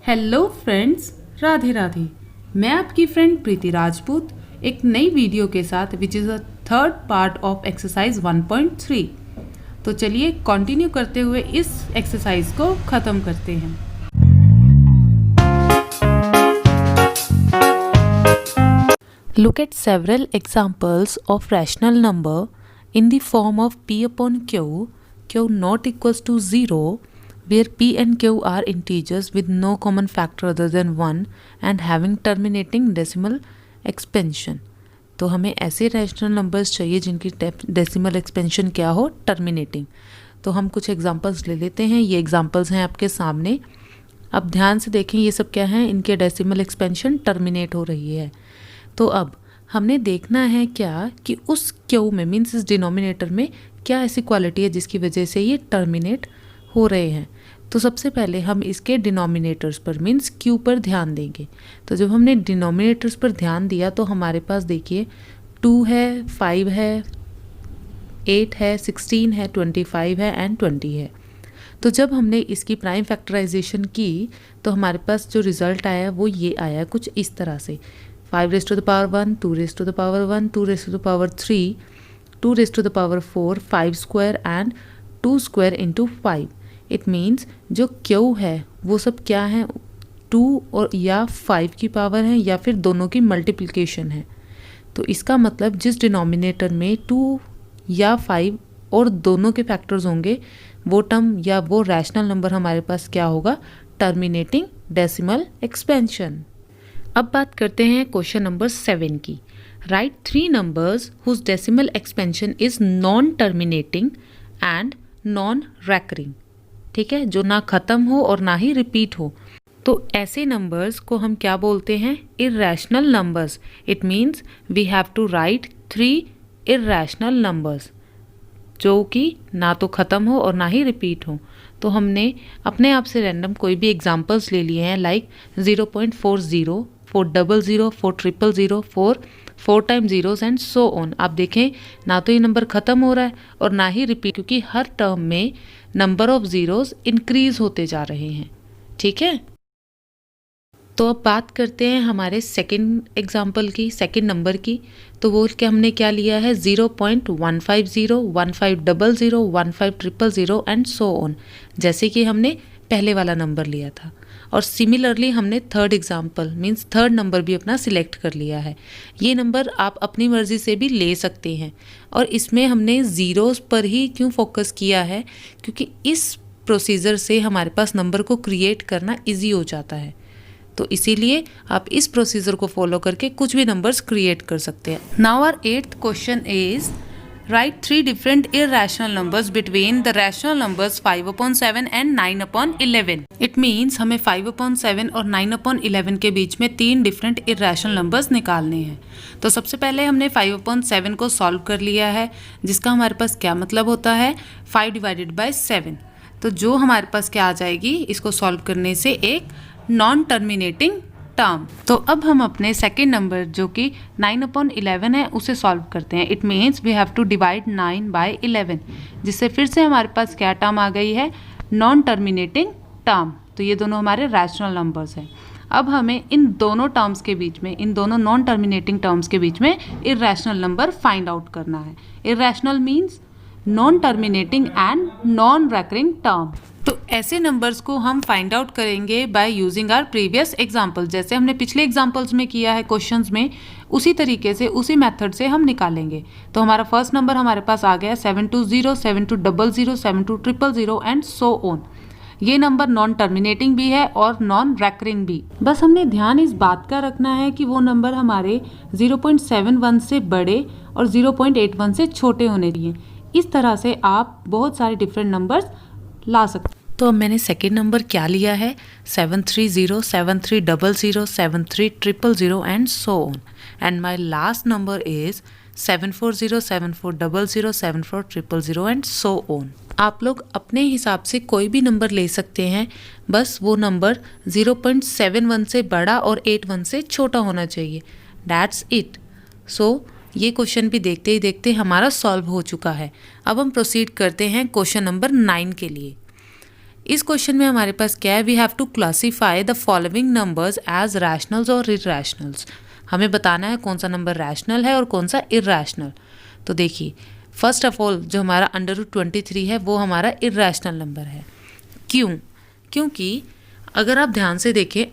Hello friends, Radhe Radhe. मैं आपकी friend प्रीति राजपूत एक नई वीडियो के साथ which is a third part of exercise 1.3। तो चलिए कंटिन्यू करते हुए इस एक्सरसाइज को ख़त्म करते हैं। Look at several examples of rational number in the form of p upon q, q not equals to 0, where p and q are integers with no common factor other than 1 and having terminating decimal expansion। तो हमें ऐसे rational numbers चाहिए जिनकी decimal expansion क्या हो, terminating. तो हम कुछ एग्जांपल्स ले लेते हैं। ये एग्जांपल्स हैं आपके सामने। अब ध्यान से देखें ये सब क्या है, इनके डेसिमल एक्सपेंशन टर्मिनेट हो रही है। तो अब हमने देखना है क्या कि उस क्यू में मीन्स इस डिनोमिनेटर में क्या ऐसी क्वालिटी है जिसकी वजह से ये टर्मिनेट हो रहे हैं। तो सबसे पहले हम इसके डिनोमिनेटर्स पर मीन्स क्यू पर ध्यान देंगे। तो जब हमने डिनोमिनेटर्स पर ध्यान दिया तो हमारे पास देखिए 2 है, 5 है, 8 है, 16 है, 25 है एंड 20 है। तो जब हमने इसकी प्राइम फैक्टराइजेशन की तो हमारे पास जो रिज़ल्ट आया वो ये आया कुछ इस तरह से 5 raised to the power 1, 2 raised to the power 1, 2 raised to the power 3, 2 raised to the power 4, 5 square and 2 square into 5। It means जो क्यू है वो सब क्या है, 2 और या 5 की पावर है या फिर दोनों की मल्टीप्लिकेशन है। तो इसका मतलब जिस डिनोमिनेटर में 2 या 5 और दोनों के फैक्टर्स होंगे वो टर्म या वो रैशनल नंबर हमारे पास क्या होगा, टर्मिनेटिंग डेसिमल एक्सपेंशन। अब बात करते हैं क्वेश्चन नंबर 7 की। Write 3 numbers whose decimal expansion is non terminating and non recurring. ठीक है, जो ना ख़त्म हो और ना ही रिपीट हो। तो ऐसे नंबर्स को हम क्या बोलते हैं, irrational numbers. It means we have to write 3 irrational numbers जो कि ना तो ख़त्म हो और ना ही रिपीट हो। तो हमने अपने आप से रैंडम कोई भी एग्जांपल्स ले लिए हैं like 0.40, 400, 4000, 4 time zeros and so on. आप देखें ना तो ये नंबर ख़त्म हो रहा है और ना ही रिपीट, क्योंकि हर टर्म में नंबर ऑफ ज़ीरोस इंक्रीज होते जा रहे हैं। ठीक है, तो अब बात करते हैं हमारे सेकंड एग्जाम्पल की, सेकंड नंबर की। तो वो क्या हमने क्या लिया है 0.150, 1500, 15000 एंड सो ऑन, जैसे कि हमने पहले वाला नंबर लिया था। और सिमिलरली हमने third example means third number भी अपना सिलेक्ट कर लिया है। ये नंबर आप अपनी मर्ज़ी से भी ले सकते हैं। और इसमें हमने ज़ीरोज़ पर ही क्यों फोकस किया है, क्योंकि इस प्रोसीजर से हमारे पास नंबर को क्रिएट करना ईजी हो जाता है। तो इसीलिए आप इस प्रोसीजर को फॉलो करके कुछ भी नंबर्स क्रिएट कर सकते हैं। Now our 8th question is write 3 different irrational numbers between the rational numbers 5/7 and 9/11। It means हमें 5/7 और 9/11 के बीच में 3 डिफरेंट इर्रेशनल नंबर्स निकालने हैं। तो सबसे पहले हमने 5/7 को सॉल्व कर लिया है, जिसका हमारे पास क्या मतलब होता है 5 डिवाइडेड बाय 7। तो जो हमारे पास क्या आ जाएगी इसको सॉल्व करने से एक नॉन टर्मिनेटिंग टर्म। तो अब हम अपने सेकेंड नंबर जो कि 9/11 है उसे सॉल्व करते हैं। It means we have to divide 9 by 11, जिससे फिर से हमारे पास क्या टर्म आ गई है, नॉन टर्मिनेटिंग टर्म। तो ये दोनों हमारे रैशनल नंबर्स हैं। अब हमें इन दोनों टर्म्स के बीच में, इन दोनों नॉन टर्मिनेटिंग टर्म्स के बीच में इर्रेशनल नंबर फाइंड आउट करना है। Irrational means non terminating and non recurring term. तो ऐसे नंबर्स को हम फाइंड आउट करेंगे by using our previous example. जैसे हमने पिछले एग्जांपल्स में किया है क्वेश्चंस में, उसी तरीके से उसी मेथड से हम निकालेंगे। तो हमारा फर्स्ट नंबर हमारे पास आ गया 720, 7200, 7200 एंड सो ऑन। ये नंबर नॉन टर्मिनेटिंग भी है और नॉन रैकरिंग भी। बस हमने ध्यान इस बात का रखना है कि वो नंबर हमारे 0.71 से बड़े और 0.81 से छोटे होने चाहिए। इस तरह से आप बहुत सारे डिफरेंट नंबर्स ला सकते। तो अब मैंने सेकेंड नंबर क्या लिया है 730, 7300, 73000 and so on. And my last number is 740, 7400, 74000 and so on. आप लोग अपने हिसाब से कोई भी नंबर ले सकते हैं, बस वो नंबर 0.71 से बड़ा और 81 से छोटा होना चाहिए। That's it. सो ये क्वेश्चन भी देखते ही देखते हमारा सॉल्व हो चुका है। अब हम प्रोसीड करते हैं क्वेश्चन नंबर 9 के लिए। इस क्वेश्चन में हमारे पास क्या है, we have to classify the following numbers as rationals और इरैशनल्स। हमें बताना है कौन सा नंबर रैशनल है और कौन सा इरैशनल। तो देखिए, फर्स्ट ऑफ ऑल जो हमारा √23 है वो हमारा इरैशनल नंबर है। क्यों? क्योंकि अगर आप ध्यान से देखें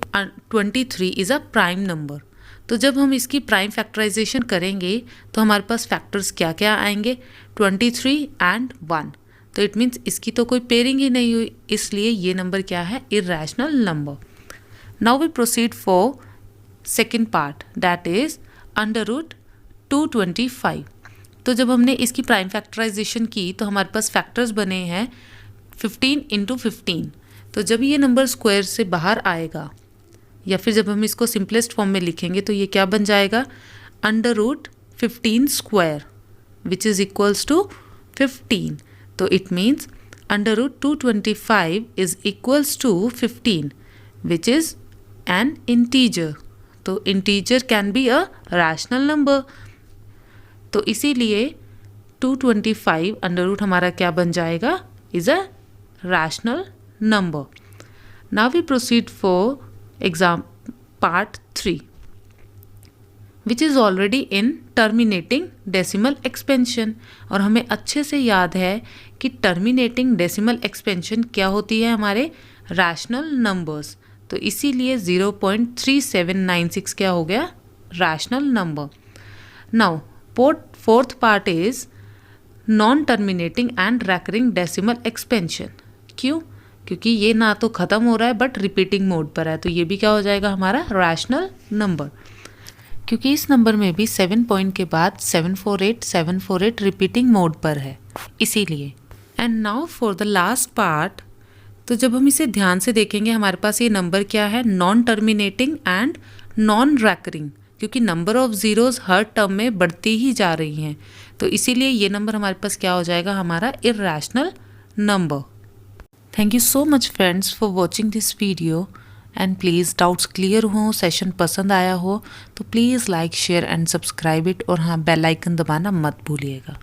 23 इज़ अ प्राइम नंबर। तो जब हम इसकी प्राइम फैक्टराइजेशन करेंगे तो हमारे पास फैक्टर्स क्या क्या आएंगे, 23 एंड 1। तो इट मीन्स इसकी तो कोई पेयरिंग ही नहीं हुई, इसलिए ये नंबर क्या है, irrational number. Now we proceed for second part, that is √225। तो जब हमने इसकी प्राइम फैक्टराइजेशन की तो हमारे पास फैक्टर्स बने हैं 15 × 15। तो जब ये नंबर स्क्वायर से बाहर आएगा या फिर जब हम इसको सिंपलेस्ट फॉर्म में लिखेंगे तो ये क्या बन जाएगा, √15² विच इज़ इक्वल्स टू 15। तो it means √225 is equals to 15 which is an integer. तो integer can be a rational number. तो इसीलिए 225 अंडर हमारा क्या बन जाएगा, is a rational number. Now we proceed for part 3, which is already in terminating decimal expansion। और हमें अच्छे से याद है कि terminating decimal expansion क्या होती है, हमारे rational numbers। तो इसीलिए 0.3796 क्या हो गया, rational number। Now fourth part is non-terminating and recurring decimal expansion। क्यों? क्योंकि ये ना तो ख़त्म हो रहा है बट रिपीटिंग मोड पर है, तो ये भी क्या हो जाएगा हमारा रैशनल नंबर। क्योंकि इस नंबर में भी 7 पॉइंट के बाद 748 रिपीटिंग मोड पर है, इसीलिए। And now for the last part, तो जब हम इसे ध्यान से देखेंगे हमारे पास ये नंबर क्या है, non terminating and non recurring. क्योंकि नंबर ऑफ ज़ीरोज़ हर टर्म में बढ़ती ही जा रही हैं, तो इसीलिए ये नंबर हमारे पास क्या हो जाएगा, हमारा irrational number. Thank you so much friends for watching this video, and please doubts clear हो, सेशन पसंद आया हो तो please like share and subscribe it, और हाँ बेल आइकन दबाना मत भूलिएगा।